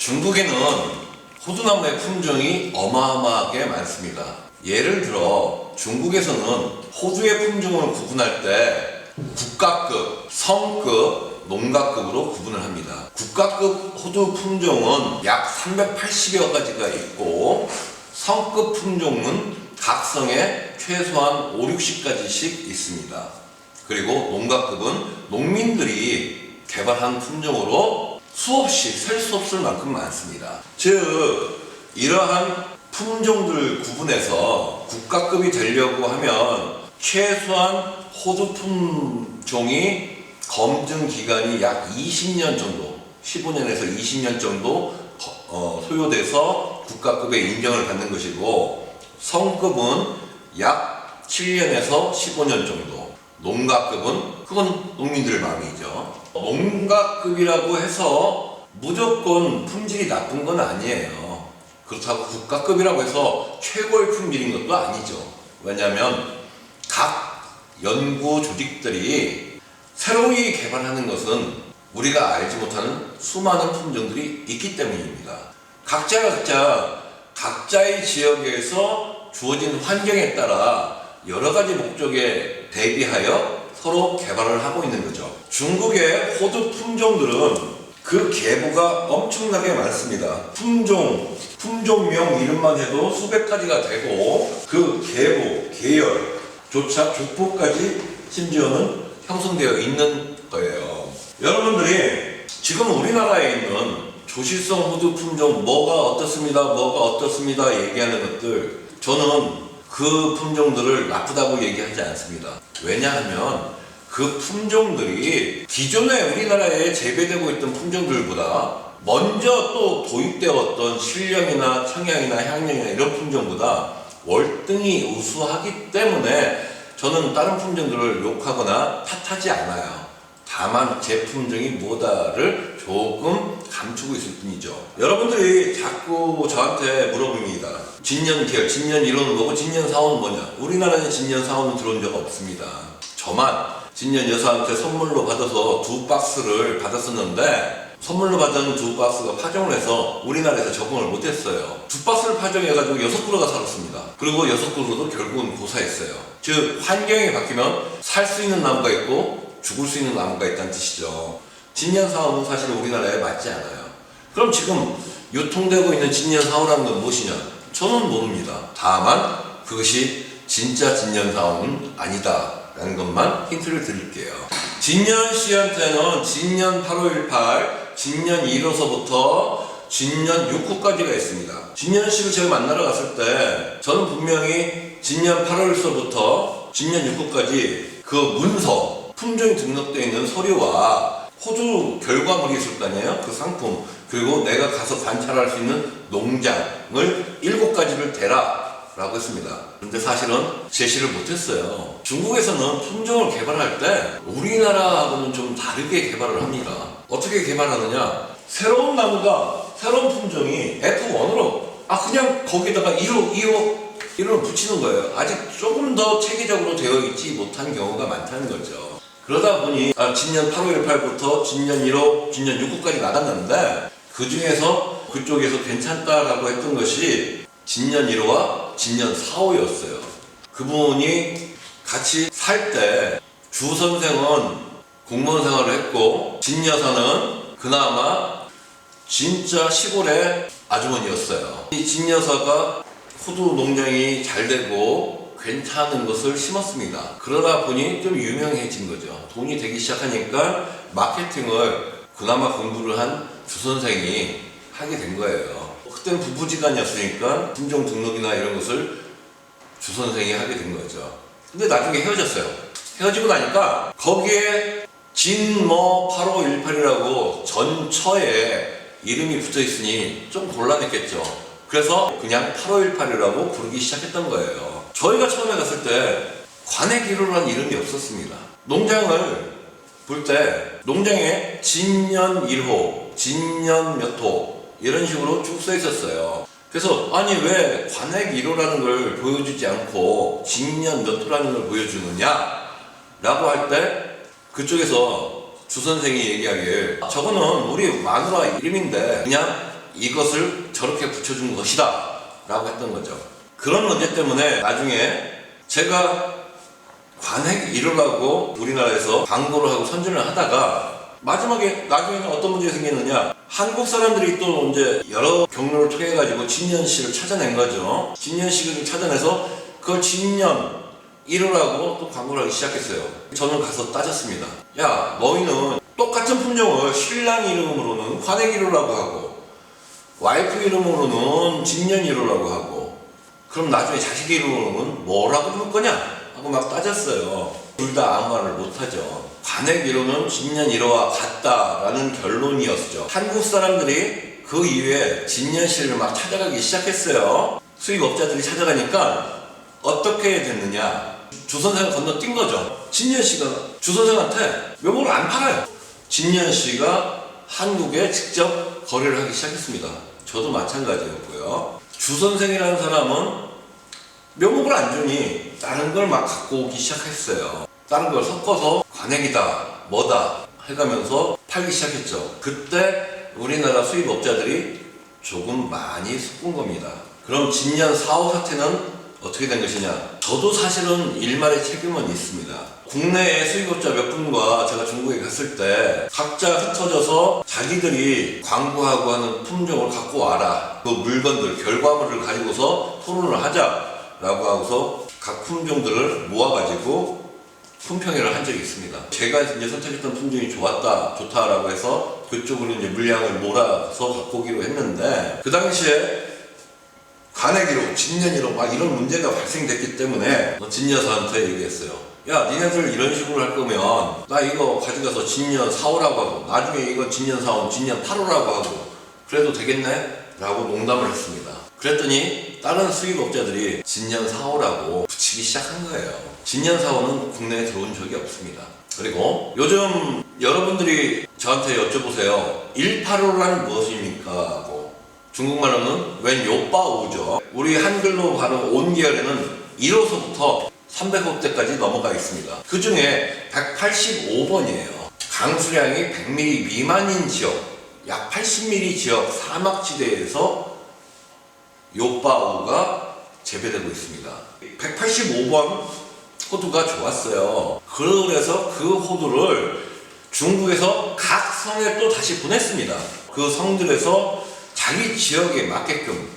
중국에는 호두나무의 품종이 어마어마하게 많습니다. 예를 들어 중국에서는 호두의 품종을 구분할 때 국가급, 성급, 농가급으로 구분을 합니다. 국가급 호두 품종은 약 380여 가지가 있고 성급 품종은 각 성에 최소한 5, 60가지씩 있습니다. 그리고 농가급은 농민들이 개발한 품종으로 수없이 셀 수 없을 만큼 많습니다. 즉 이러한 품종들 구분해서 국가급이 되려고 하면 최소한 호두 품종이 검증 기간이 약 20년 정도, 15년에서 20년 정도 소요돼서 국가급의 인정을 받는 것이고, 성급은 약 7년에서 15년 정도, 농가급은 그건 농민들의 마음이죠. 농가급이라고 해서 무조건 품질이 나쁜 건 아니에요. 그렇다고 국가급이라고 해서 최고의 품질인 것도 아니죠. 왜냐하면 각 연구 조직들이 새로이 개발하는 것은 우리가 알지 못하는 수많은 품종들이 있기 때문입니다. 각자의 지역에서 주어진 환경에 따라 여러 가지 목적에 대비하여 서로 개발을 하고 있는 거죠. 중국의 호두 품종들은 그 계보가 엄청나게 많습니다. 품종명 이름만 해도 수백 가지가 되고 그 계보, 계열조차 족보까지 심지어는 형성되어 있는 거예요. 여러분들이 지금 우리나라에 있는 조실성 호두 품종 뭐가 어떻습니다 얘기하는 것들, 저는 그 품종들을 나쁘다고 얘기하지 않습니다. 왜냐하면 그 품종들이 기존에 우리나라에 재배되고 있던 품종들보다 먼저 또 도입되었던 신령이나 청양이나 향령이나 이런 품종보다 월등히 우수하기 때문에 저는 다른 품종들을 욕하거나 탓하지 않아요. 다만 제 품종이 뭐다를 조금 감추고 있을 뿐이죠. 여러분들이 자꾸 저한테 물어봅니다. 진년계열, 진년 1호는 뭐고 진년 4호는 뭐냐. 우리나라는 진년 4호는 들어온 적 없습니다. 저만 진년 여사한테 선물로 받아서 2박스를 받았었는데 선물로 받은 2박스가 파종을 해서 우리나라에서 적응을 못했어요. 2박스를 파종해가지고 6그루가 살았습니다. 그리고 6그루도 결국은 고사했어요. 즉 환경이 바뀌면 살 수 있는 나무가 있고 죽을 수 있는 나무가 있다는 뜻이죠. 진년 4호는 사실 우리나라에 맞지 않아요. 그럼 지금 유통되고 있는 진년 4호라는 건 무엇이냐? 저는 모릅니다. 다만 그것이 진짜 진년 4호는 아니다 라는 것만 힌트를 드릴게요. 진년 씨한테는 진년 8518, 진년 1호서부터 진년 69까지가 있습니다. 진년 씨를 제가 만나러 갔을 때 저는 분명히 진년 8월서부터 진년 69까지 그 문서, 품종이 등록되어 있는 서류와 호주 결과물이 있을 거 아니에요? 그 상품, 그리고 내가 가서 관찰할 수 있는 농장을 7가지를 대라 라고 했습니다. 근데 사실은 제시를 못했어요. 중국에서는 품종을 개발할 때 우리나라하고는 좀 다르게 개발을 합니다. 어떻게 개발하느냐? 새로운 나무가, 새로운 품종이 F1으로 그냥 거기다가 1호 붙이는 거예요. 아직 조금 더 체계적으로 되어 있지 못한 경우가 많다는 거죠. 그러다 보니 진년 8518부터 진년 1호, 진년 69까지 나갔는데 그 중에서 그쪽에서 괜찮다라고 했던 것이 진년 1호와 진년 4호였어요. 그분이 같이 살 때 주 선생은 공무원 생활을 했고 진 여사는 그나마 진짜 시골의 아주머니였어요. 이 진 여사가 호두 농장이 잘 되고 괜찮은 것을 심었습니다. 그러다 보니 좀 유명해진 거죠. 돈이 되기 시작하니까 마케팅을 그나마 공부를 한 주 선생이 하게 된 거예요. 그때는 부부지간이었으니까 품종 등록이나 이런 것을 주 선생이 하게 된 거죠. 근데 나중에 헤어졌어요. 헤어지고 나니까 거기에 진 8518이라고 전처에 이름이 붙어 있으니 좀 곤란했겠죠. 그래서 그냥 8518이라고 부르기 시작했던 거예요. 저희가 처음에 갔을 때 관액 1호라는 이름이 없었습니다. 농장을 볼 때 농장에 진년 1호, 진년 몇 호 이런 식으로 쭉 써 있었어요. 그래서 아니 왜 관액 1호라는 걸 보여주지 않고 진년 몇 호라는 걸 보여주느냐 라고 할 때 그쪽에서 주 선생이 얘기하길 저거는 우리 마누라 이름인데 그냥 이것을 저렇게 붙여준 것이다 라고 했던 거죠. 그런 문제 때문에 나중에 제가 관획 1호라고 우리나라에서 광고를 하고 선전을 하다가 마지막에 나중에는 어떤 문제가 생겼느냐, 한국 사람들이 또 이제 여러 경로를 통해 가지고 진년식을 찾아낸 거죠. 진년식을 찾아내서 그걸 진년 1호라고 또 광고를 하기 시작했어요. 저는 가서 따졌습니다. 야, 너희는 똑같은 품종을 신랑 이름으로는 관획 1호라고 하고 와이프 이름으로는 진년 1호라고 하고 그럼 나중에 자식 이름으로는 뭐라고 부를 거냐 하고 막 따졌어요. 둘 다 아무 말을 못하죠. 관획 1호는 진년 1호와 같다라는 결론이었죠. 한국 사람들이 그 이후에 진년실을 막 찾아가기 시작했어요. 수입업자들이 찾아가니까 어떻게 됐느냐, 주선생을 건너뛴 거죠. 진년씨가 주선생한테 묘목을 안 팔아요. 진년씨가 한국에 직접 거래를 하기 시작했습니다. 저도 마찬가지였고요. 주선생이라는 사람은 묘목을 안 주니 다른 걸 막 갖고 오기 시작했어요. 다른 걸 섞어서 관액이다 뭐다 해가면서 팔기 시작했죠. 그때 우리나라 수입업자들이 조금 많이 섞은 겁니다. 그럼 진년 4호 사태는 어떻게 된 것이냐? 저도 사실은 일말의 책임은 있습니다. 국내의 수입업자 몇 분과 제가 중국에 갔을 때 각자 흩어져서 자기들이 광고하고 하는 품종을 갖고 와라, 그 물건들 결과물을 가지고서 토론을 하자라고 하고서 각 품종들을 모아가지고 품평회를 한 적이 있습니다. 제가 이제 선택했던 품종이 좋다라고 해서 그쪽으로 이제 물량을 몰아서 갖고 오기로 했는데, 그 당시에 관획 1호, 진년 1호 막 이런 문제가 발생됐기 때문에 진여사한테 얘기했어요. 야, 니네들 이런 식으로 할 거면 나 이거 가져가서 진년 4호라고 하고 나중에 이거 진년 4호, 진년 8호라고 하고 그래도 되겠네? 라고 농담을 했습니다. 그랬더니 다른 수입업자들이 진년 4호라고 붙이기 시작한 거예요. 진년 4호는 국내에 들어온 적이 없습니다. 그리고 요즘 여러분들이 저한테 여쭤보세요. 185란 무엇입니까? 하고 중국말로는 웬 요빠오죠. 우리 한글로 바로 온 계열에는 1호서부터 300호대까지 넘어가 있습니다. 그 중에 185번이에요. 강수량이 100mm 미만인 지역, 약 80mm 지역 사막지대에서 요빠오가 재배되고 있습니다. 185번 호두가 좋았어요. 그래서 그 호두를 중국에서 각 성에 또 다시 보냈습니다. 그 성들에서 자기 지역에 맞게끔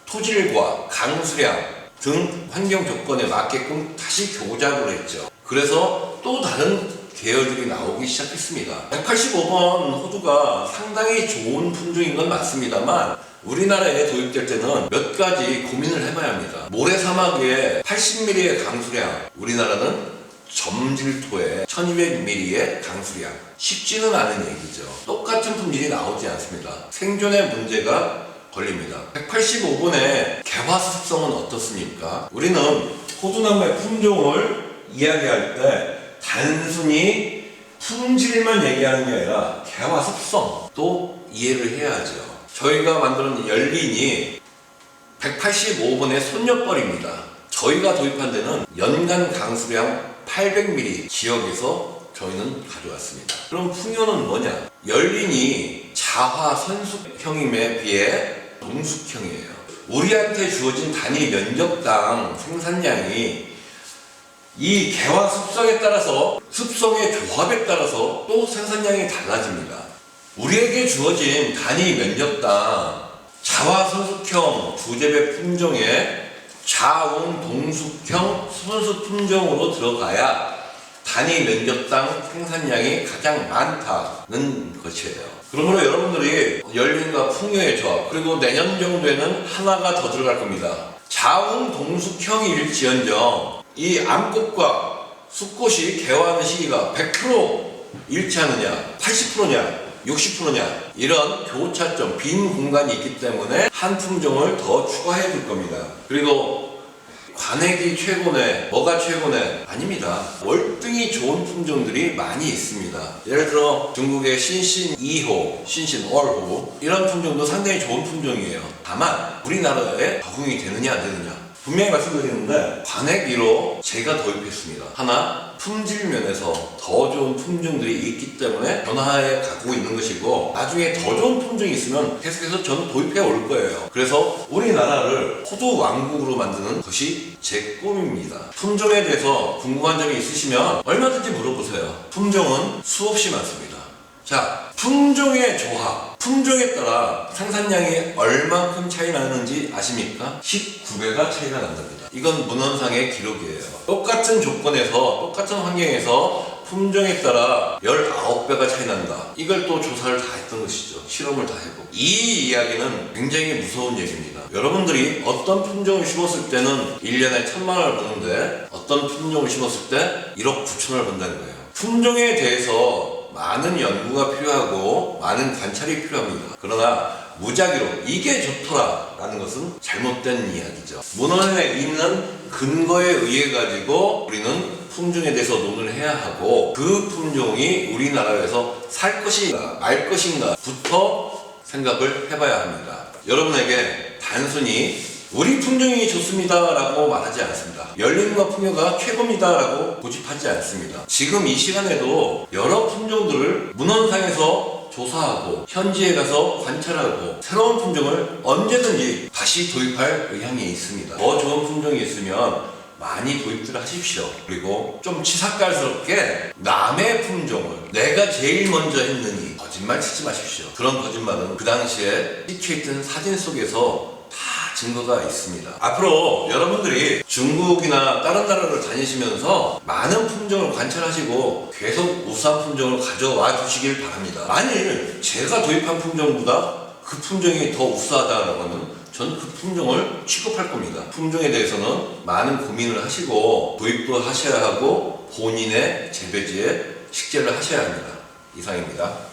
토질과 강수량 등 환경 조건에 맞게끔 다시 교작을 했죠. 그래서 또 다른 계열들이 나오기 시작했습니다. 185번 호두가 상당히 좋은 품종인 건 맞습니다만 우리나라에 도입될 때는 몇 가지 고민을 해봐야 합니다. 모래사막에 80mm의 강수량, 우리나라는 점질토에 1200mm의 강수량. 쉽지는 않은 얘기죠. 똑같은 품질이 나오지 않습니다. 생존의 문제가 걸립니다. 185번의 개화습성은 어떻습니까? 우리는 호두나무의 품종을 이야기할 때 단순히 품질만 얘기하는 게 아니라 개화습성도 이해를 해야죠. 저희가 만드는 열린이 185번의 손녀뻘입니다. 저희가 도입한 데는 연간 강수량 800mm 지역에서 저희는 가져왔습니다. 그럼 풍요는 뭐냐? 열린이 자화 선숙형임에 비해 동숙형이에요. 우리한테 주어진 단위 면적당 생산량이 이 개화 습성에 따라서 습성의 조합에 따라서 또 생산량이 달라집니다. 우리에게 주어진 단위 면적당 자화 선숙형 두재배 품종에 자웅 동숙형 순수 품종으로 들어가야 단위 면적당 생산량이 가장 많다는 것이에요. 그러므로 여러분들이 열린과 풍요의 조합, 그리고 내년 정도에는 하나가 더 들어갈 겁니다. 자웅 동숙형일지언정 이 암꽃과 숫꽃이 개화하는 시기가 100% 일치하느냐, 80%냐, 60%냐 이런 교차점, 빈 공간이 있기 때문에 한 품종을 더 추가해 줄 겁니다. 그리고 관액이 최고네, 뭐가 최고네? 아닙니다. 월등히 좋은 품종들이 많이 있습니다. 예를 들어 중국의 신신 2호, 신신 월호 이런 품종도 상당히 좋은 품종이에요. 다만 우리나라에 적응이 되느냐 안 되느냐 분명히 말씀드리는데 관액 1호 제가 도입했습니다. 하나, 품질 면에서 더 좋은 품종들이 있기 때문에 변화해 가고 있는 것이고, 나중에 더 좋은 품종이 있으면 계속해서 저는 도입해 올 거예요. 그래서 우리나라를 호두 왕국으로 만드는 것이 제 꿈입니다. 품종에 대해서 궁금한 점이 있으시면 얼마든지 물어보세요. 품종은 수없이 많습니다. 자, 품종의 조합, 품종에 따라 생산량이 얼만큼 차이 나는지 아십니까? 19배가 차이가 난답니다. 이건 문헌상의 기록이에요. 똑같은 조건에서, 똑같은 환경에서 품종에 따라 19배가 차이 난다. 이걸 또 조사를 다 했던 것이죠. 실험을 다 해보고. 이 이야기는 굉장히 무서운 얘기입니다. 여러분들이 어떤 품종을 심었을 때는 1년에 1,000만 원을 버는데, 어떤 품종을 심었을 때 1억 9천을 번다는 거예요. 품종에 대해서 많은 연구가 필요하고 많은 관찰이 필요합니다. 그러나 무작위로 이게 좋더라 라는 것은 잘못된 이야기죠. 문헌에 있는 근거에 의해 가지고 우리는 품종에 대해서 논의를 해야 하고, 그 품종이 우리나라에서 살 것인가 말 것인가 부터 생각을 해봐야 합니다. 여러분에게 단순히 우리 품종이 좋습니다 라고 말하지 않습니다. 열린과 풍요가 최고입니다 라고 고집하지 않습니다. 지금 이 시간에도 여러 품종들을 문헌상에서 조사하고 현지에 가서 관찰하고 새로운 품종을 언제든지 다시 도입할 의향이 있습니다. 더 좋은 품종이 있으면 많이 도입들 하십시오. 그리고 좀 치사깔스럽게 남의 품종을 내가 제일 먼저 했느니 거짓말 치지 마십시오. 그런 거짓말은 그 당시에 찍혀있던 사진 속에서 다 증거가 있습니다. 앞으로 여러분들이 중국이나 다른 나라를 다니시면서 많은 품종을 관찰하시고 계속 우수한 품종을 가져와 주시길 바랍니다. 만일 제가 도입한 품종보다 그 품종이 더 우수하다는 것은 저는 그 품종을 취급할 겁니다. 품종에 대해서는 많은 고민을 하시고 도입도 하셔야 하고 본인의 재배지에 식재를 하셔야 합니다. 이상입니다.